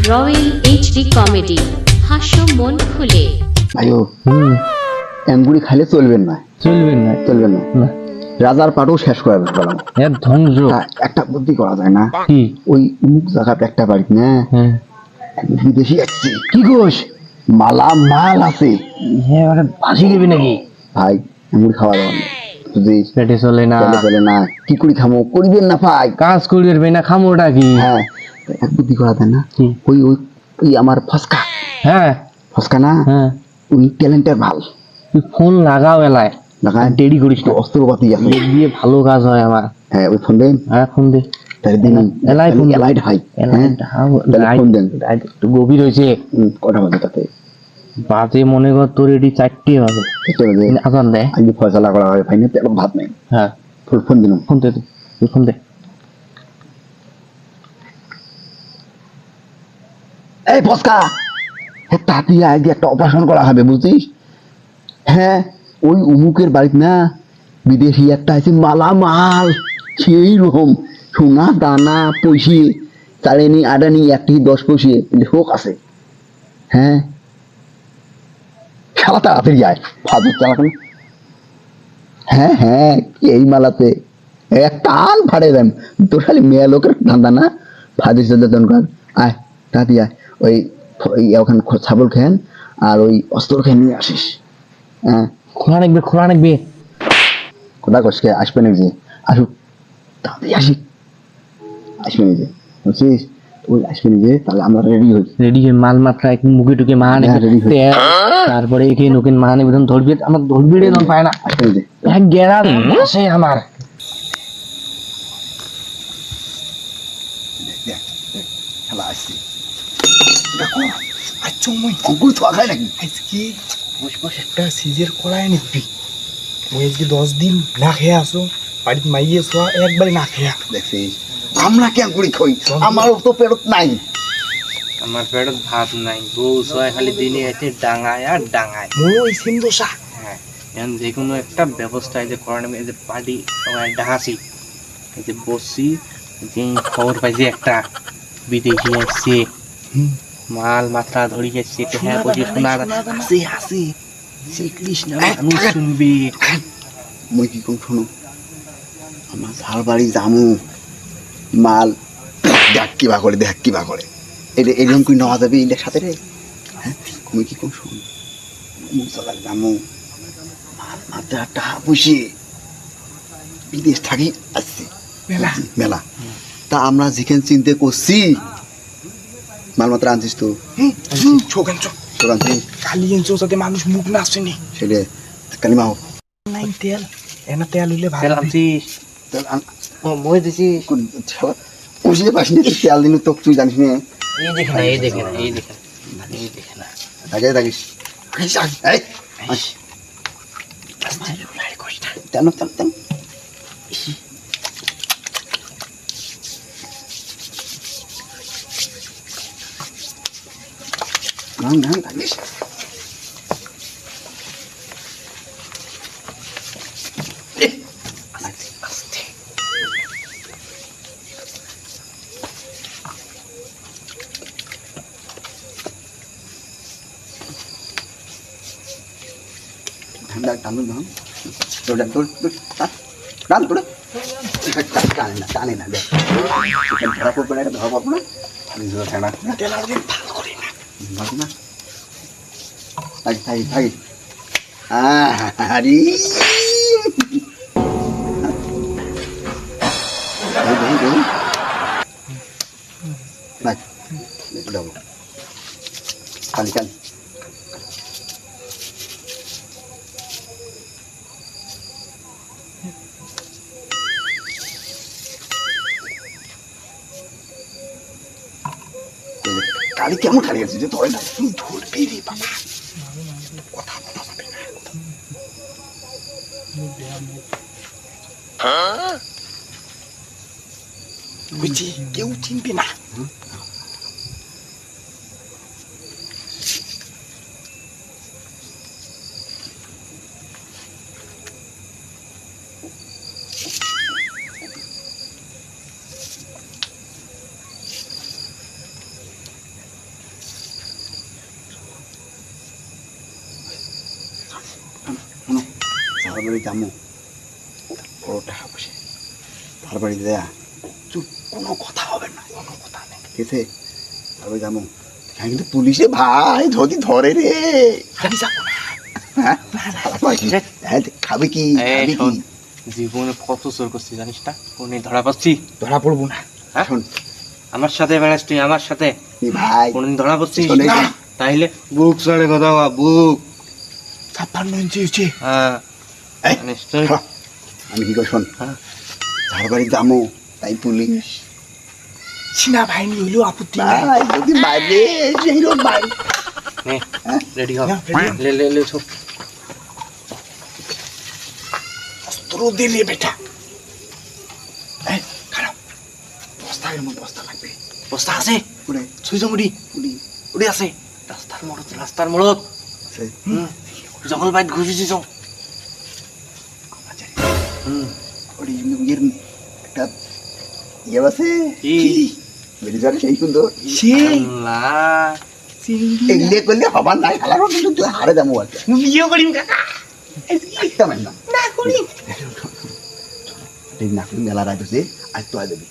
Royal HD comedy হাস্য মন খুলে। আয়ো এমগুড়ি খাইলে চলবেন না, চলবে না চলবেন না। না রাজার পাটও শেষ করে বললাম। এর ধ্বংস একটা বুদ্ধি করা যায় না? কি? ওই অমুক জায়গাতে একটা বাড়ি না, হ্যাঁ বিদেশি আসছে, কি গোস মালা মাল আছে। হ্যাঁ ওটা ফাঁসি দিবি নাকি? ভাই এমগুড়ি খাওয়া দাওয়া নেই, বুঝিস? পেটে চলে না, চলে চলে না, কি করি খামো, করিবেন না ভাই। কাজ করবে না, খামোটা কি? হ্যাঁ এক বুদ্ধি করা যায় না? কি? ওই ওই ওই আমার ফসকা, হ্যাঁ ফসকা না, হ্যাঁ উনি ট্যালেন্টের ভাল। তুই ফোন লাগাও এলায়, লাগায় দেরি করিস না, অস্ত্রপাতি আছে। এর দিয়ে ভালো কাজ হয় আমার। হ্যাঁ ওই ফোন দেন, হ্যাঁ ফোন দে, তাহলে দিন এলাই ফোন দে। এলাইট হাই, এলাইট তাহলে ফোন দেন। একটু গভীর হয়েছে, কটা বাজে তাতে? বাজে মনে কর তোর এটি 4টে বাজে, চেষ্টা বাজে আজান দেয়। আজকে ফয়সালা করা হয় ভাই, না পেট ভাত নেই। হ্যাঁ ফোন দিন। ফোন দে তুই ফোন দে। এই ফসকা, তাড়াতাড়ি আগে একটা অপারেশন করা হবে, বুঝছিস? হ্যাঁ ওই উমুকের বাড়িতে না বিদেশি একটা আছে মালামাল, সেই রকম সোনা দানা পয়সে, চারেনি আডানি 1-10 পয়সে হোক আছে। হ্যাঁ খেলা তাড়াতাড়ি যায়, ফাজুর চালাক না। হ্যাঁ হ্যাঁ এই মালাতে এক টান ফাড়ে দেন, তোর খালি মেয়ে লোকের ধান্দা না, ফাজির সাথে দরকার। আয় তাড়াতাড়ি আয়, ওই ওখানে ছাগল খেন আর ওই অস্ত্র খেয়ে নিয়ে আসিস। হ্যাঁ খোলা রাখবে, খোলা রাখবে। কোথা কষকে আসবে নাকি? যে আসুক তাড়াতাড়ি আসি, আসবে নিজে, বুঝছিস? ওই আসবে নিজে, তাহলে আমরা রেডি হই। রেডি হয়ে মাল মাত্রা এক মুখে টুকে মাহানে, হ্যাঁ, ready হই। তারপরে একে নোকেন মাহানে বেতন ধরবি, আমার ধরবি রে তখন পায় না, আসবে নিজে। এক গেড়া আসে আমার। খেলা আসছি, দেখো আচ্ছা মই কুকুর তো আগায় নাকি? আজকে বস বস একটা সিজের করায় নিবি। ওই আজকে 10 দিন না খেয়ে আসো, বাড়িতে মাইয়ে শোয়া একবারে না খেয়া। দেখছিস আমরা কেন করি খই, আমারও তো পেরত নাই। আমার পেটত ভাত নাই, বউ ছয় খালি দিনে এসে ডাঙায় আর ডাঙায়। মোরও ওই সেম দশা। হ্যাঁ এখন যে কোনো একটা ব্যবস্থা এই যে করার নামে, এই যে পার্টি ডাকাছি, এই যে বসছি, যে খবর পাইছি একটা বিদেশি আসছে, মাল মাত্রা ধরি যাচ্ছে, হ্যাঁ বলছি শোনা হাসি হাসি শ্রীকৃষ্ণ মানুষ শুনবি। মই কি কম শোনো, আমার ঝাল বাড়ি জামু মাল দেখ কিবা করে, দেখ কিবা করে, এটা এরকম কি নেওয়া যাবে এটার সাথে রে? হ্যাঁ মই কি কম শোনো, মুখ চালাক জামু মাল মাত্রা টাকা পয়সে বিদেশ থাকি আসছে মেলা মেলা। তা আমরা যেখানে চিন্তা করছি মালমাত্রা আনছিস তো? শোকান চো তোর আনছিস কালি এনছো যাতে মানুষ মুখ না আসেনি। সেটা কালিমা হোক। নাই তেল, এনা তেল হইলে ভালো তেল হবে। আনছিস? তেল মই দিছি। বুঝতে পারছি না, তেল দিন তো তুই জানিস না। এই দেখে না, এই দেখে না, এই দেখে না, এই দেখে না। আগে থাকিস তেন তেন তেন। থাকিস ঠান্ডা টানুন না, তোর তোর টান তোর টানে না, টানে না, দেখ ধরা পড়বে না, ধরা পড়বো না, ঠান্ডা তেল আর ভালো করে না। ভালো না, থাকি থাকি থাকি। আরে কালি কালি কালি কেমন কালি আছে যে ধরে না, তুই ধরবি রে বাবা, কথা কথা বলবি না। বুঝছি কেউ চিনবে না। তারপরে যাবো বড় টাকা বসে তারপরে দেয়া চুপ, কোনো কথা হবে না, কোনো কথা নেই, ঠিক আছে? তারপরে যাবো, হ্যাঁ কিন্তু পুলিশে ভাই যদি ধরে রে, আমি যাবো না। হ্যাঁ হ্যাঁ, খাবে কি এই খাবে শোন, কি? জীবনে কত চোর করছি জানিস না, কোনে ধরা পাচ্ছি? ধরা পড়বো না। হ্যাঁ? শোন আমার সাথে বেড়াস তুই, আমার সাথে এ ভাই কোনদিন ধরা পড়ছিস? শোন, এই যে, না। তাইলে বুক চড়ে কথা বল, বুক। 56 ইঞ্চি হচ্ছে। হ্যাঁ এই, জানিস তুই? শোন, আমি কি করি শোন, হ্যাঁ। যার বাড়ি যাবো তাই পুলিশ চীনা বাহিনী হইলেও আপত্তি নাই। ভাই যদি বাইরে সেই লোক বাইরে নে, রেডি হ, হ্যাঁ, ready হ। লে লে লে সব। অস্ত্র দিলে বেটা। এই, খারাপ। বস্তা এরকম বস্তা লাগবে। বস্তা আছে, পুরে সুইজমুড়ি পুরি উড়ে আছে, রাস্তার মোড়ত আছে জঙ্গল বাইট ঘুষেছি সব। আমার জানি হুম, ওই ইয়ের একটা ইয়ে আছে কি? বেরিয়ে যাবে সেই সুন্দর সে আল্লাহ, এগুলো করলে হবার নাই খেলার কিন্তু তুই হারে যাবো আর কি। বিয়ে করিম কাকা। একদম না না করি না করি মেলা রাখ আছে আজ তো আজ দেবি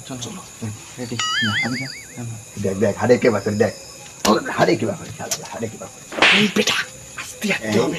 চলো চলো রেডি। দেখ দেখ হারে কে বাকরে দেখ হারে কে বাকরে খেলা হারে কে বাকরে এই বেটা আস্তে আস্তে হবে।